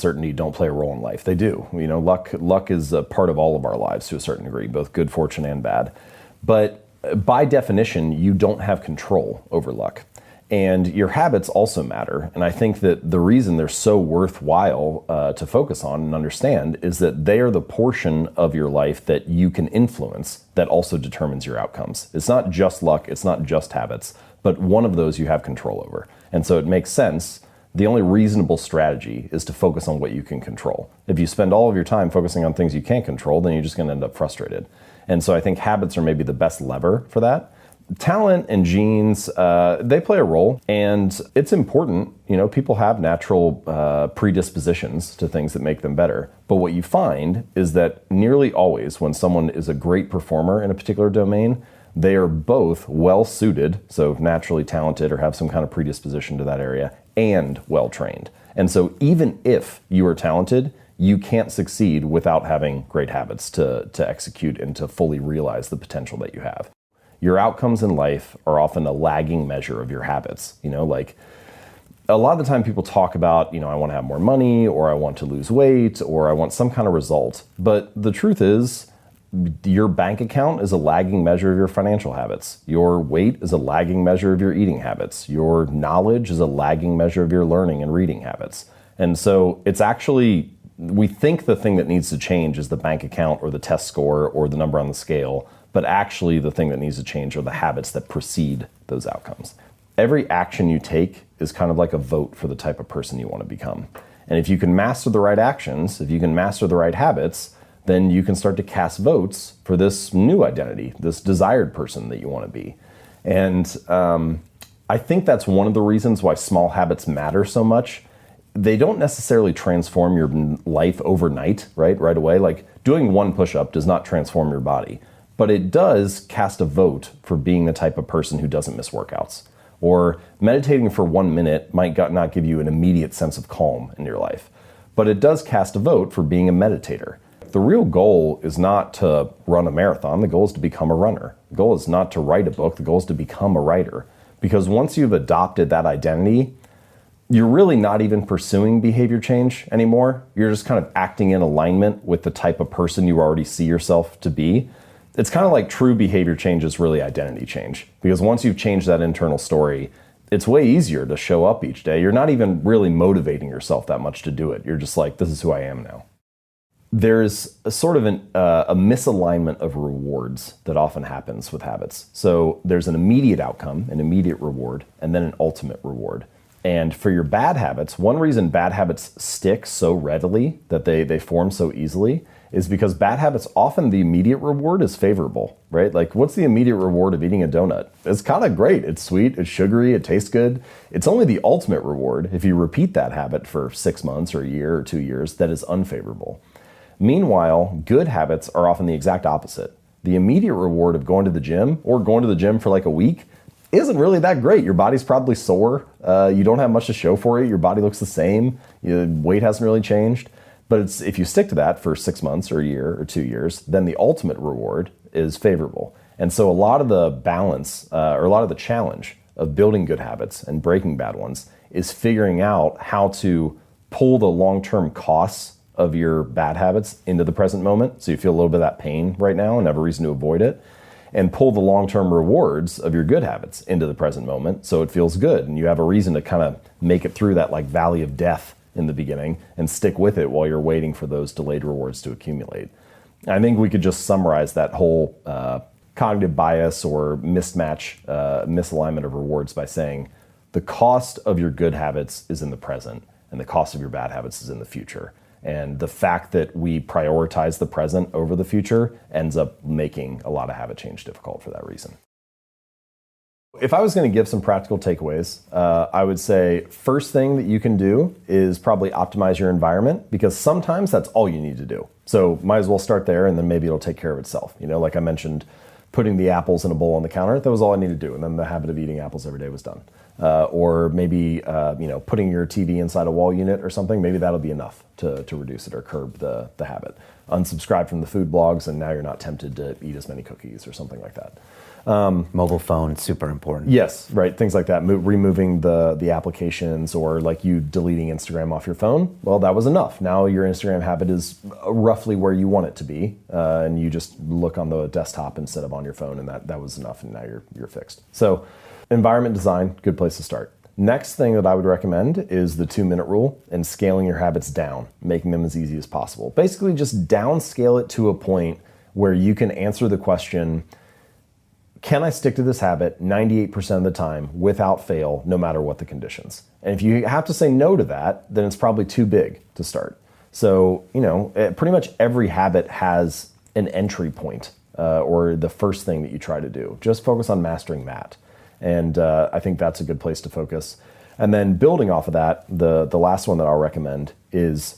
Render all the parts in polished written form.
certainty don't play a role in life. They do. Luck is a part of all of our lives to a certain degree, both good fortune and bad. But by definition, you don't have control over luck. And your habits also matter. And I think that the reason they're so worthwhile to focus on and understand is that they are the portion of your life that you can influence that also determines your outcomes. It's not just luck, it's not just habits, but one of those you have control over. And so it makes sense. The only reasonable strategy is to focus on what you can control. If you spend all of your time focusing on things you can't control, then you're just going to end up frustrated. And so I think habits are maybe the best lever for that. Talent and genes, they play a role, and it's important. People have natural predispositions to things that make them better. But what you find is that nearly always when someone is a great performer in a particular domain, they are both well suited, so naturally talented or have some kind of predisposition to that area, and well trained. And so even if you are talented, you can't succeed without having great habits to execute and to fully realize the potential that you have. Your outcomes in life are often a lagging measure of your habits. Like a lot of the time people talk about, I want to have more money, or I want to lose weight, or I want some kind of result. But the truth is, your bank account is a lagging measure of your financial habits. Your weight is a lagging measure of your eating habits. Your knowledge is a lagging measure of your learning and reading habits. And so it's actually, we think the thing that needs to change is the bank account or the test score or the number on the scale. But actually the thing that needs to change are the habits that precede those outcomes. Every action you take is kind of like a vote for the type of person you want to become. And if you can master the right actions, if you can master the right habits, then you can start to cast votes for this new identity, this desired person that you want to be. And I think that's one of the reasons why small habits matter so much. They don't necessarily transform your life overnight, right away. Like doing one push-up does not transform your body. But it does cast a vote for being the type of person who doesn't miss workouts. Or meditating for 1 minute might not give you an immediate sense of calm in your life. But it does cast a vote for being a meditator. The real goal is not to run a marathon. The goal is to become a runner. The goal is not to write a book. The goal is to become a writer. Because once you've adopted that identity, you're really not even pursuing behavior change anymore. You're just kind of acting in alignment with the type of person you already see yourself to be. It's kind of like true behavior change is really identity change. Because once you've changed that internal story, it's way easier to show up each day. You're not even really motivating yourself that much to do it. You're just like, this is who I am now. There's a sort of a misalignment of rewards that often happens with habits. So there's an immediate outcome, an immediate reward, and then an ultimate reward. And for your bad habits, one reason bad habits stick so readily, that they form so easily, is because bad habits, often the immediate reward is favorable, right? Like what's the immediate reward of eating a donut? It's kind of great. It's sweet, it's sugary, it tastes good. It's only the ultimate reward, if you repeat that habit for 6 months or a year or 2 years, that is unfavorable. Meanwhile, good habits are often the exact opposite. The immediate reward of going to the gym or going to the gym for like a week isn't really that great. Your body's probably sore. You don't have much to show for it. Your body looks the same. Your weight hasn't really changed. But if you stick to that for 6 months or a year or 2 years, then the ultimate reward is favorable. And so a lot of the balance or a lot of the challenge of building good habits and breaking bad ones is figuring out how to pull the long-term costs of your bad habits into the present moment. So you feel a little bit of that pain right now and have a reason to avoid it. And pull the long-term rewards of your good habits into the present moment so it feels good. And you have a reason to kind of make it through that like valley of death in the beginning and stick with it while you're waiting for those delayed rewards to accumulate. I think we could just summarize that whole cognitive bias or misalignment of rewards by saying the cost of your good habits is in the present and the cost of your bad habits is in the future. And the fact that we prioritize the present over the future ends up making a lot of habit change difficult for that reason. If I was going to give some practical takeaways, I would say first thing that you can do is probably optimize your environment, because sometimes that's all you need to do. So might as well start there and then maybe it'll take care of itself. Like I mentioned, putting the apples in a bowl on the counter, that was all I needed to do. And then the habit of eating apples every day was done. Or maybe putting your TV inside a wall unit or something, maybe that'll be enough to reduce it or curb the habit. Unsubscribe from the food blogs and now you're not tempted to eat as many cookies or something like that. Mobile phone, super important. Yes, right. Things like that. Removing the applications, or like you deleting Instagram off your phone. Well, that was enough. Now your Instagram habit is roughly where you want it to be, and you just look on the desktop instead of on your phone, and that was enough, and now you're fixed. So, environment design, good place to start. Next thing that I would recommend is the 2-minute rule and scaling your habits down, making them as easy as possible. Basically, just downscale it to a point where you can answer the question, can I stick to this habit 98% of the time without fail, no matter what the conditions? And if you have to say no to that, then it's probably too big to start. So, pretty much every habit has an entry point, or the first thing that you try to do. Just focus on mastering that. And I think that's a good place to focus. And then building off of that, the last one that I'll recommend is,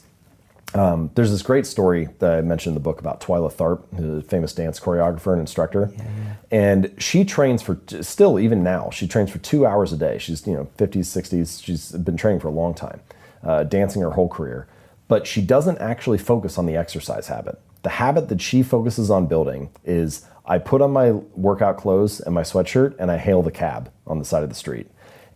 there's this great story that I mentioned in the book about Twyla Tharp, who's a famous dance choreographer and instructor. Yeah. And she trains still even now, she trains for 2 hours a day. She's 50s, 60s. She's been training for a long time, dancing her whole career. But she doesn't actually focus on the exercise habit. The habit that she focuses on building is, I put on my workout clothes and my sweatshirt and I hail the cab on the side of the street.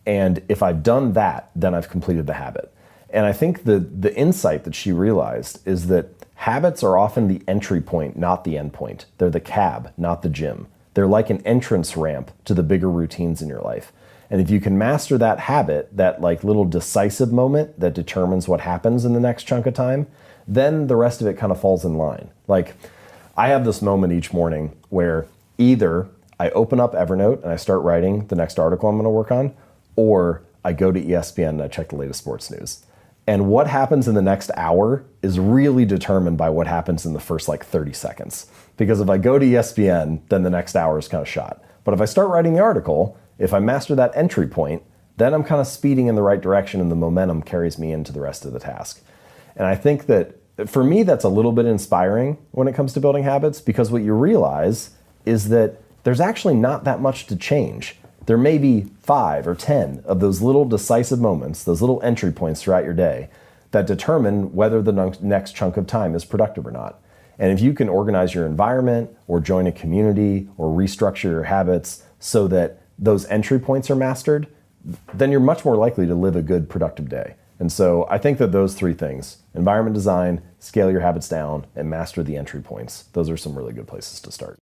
And if I've done that, then I've completed the habit. And I think the insight that she realized is that habits are often the entry point, not the end point. They're the cab, not the gym. They're like an entrance ramp to the bigger routines in your life. And if you can master that habit, that like little decisive moment that determines what happens in the next chunk of time, then the rest of it kind of falls in line. Like, I have this moment each morning where either I open up Evernote and I start writing the next article I'm going to work on, or I go to ESPN and I check the latest sports news. And what happens in the next hour is really determined by what happens in the first 30 seconds. Because if I go to ESPN, then the next hour is kind of shot. But if I start writing the article, if I master that entry point, then I'm kind of speeding in the right direction and the momentum carries me into the rest of the task. And I think that for me, that's a little bit inspiring when it comes to building habits, because what you realize is that there's actually not that much to change. There may be 5 or 10 of those little decisive moments, those little entry points throughout your day that determine whether the next chunk of time is productive or not. And if you can organize your environment or join a community or restructure your habits so that those entry points are mastered, then you're much more likely to live a good, productive day. And so I think that those 3 things, environment design, scale your habits down, and master the entry points, those are some really good places to start.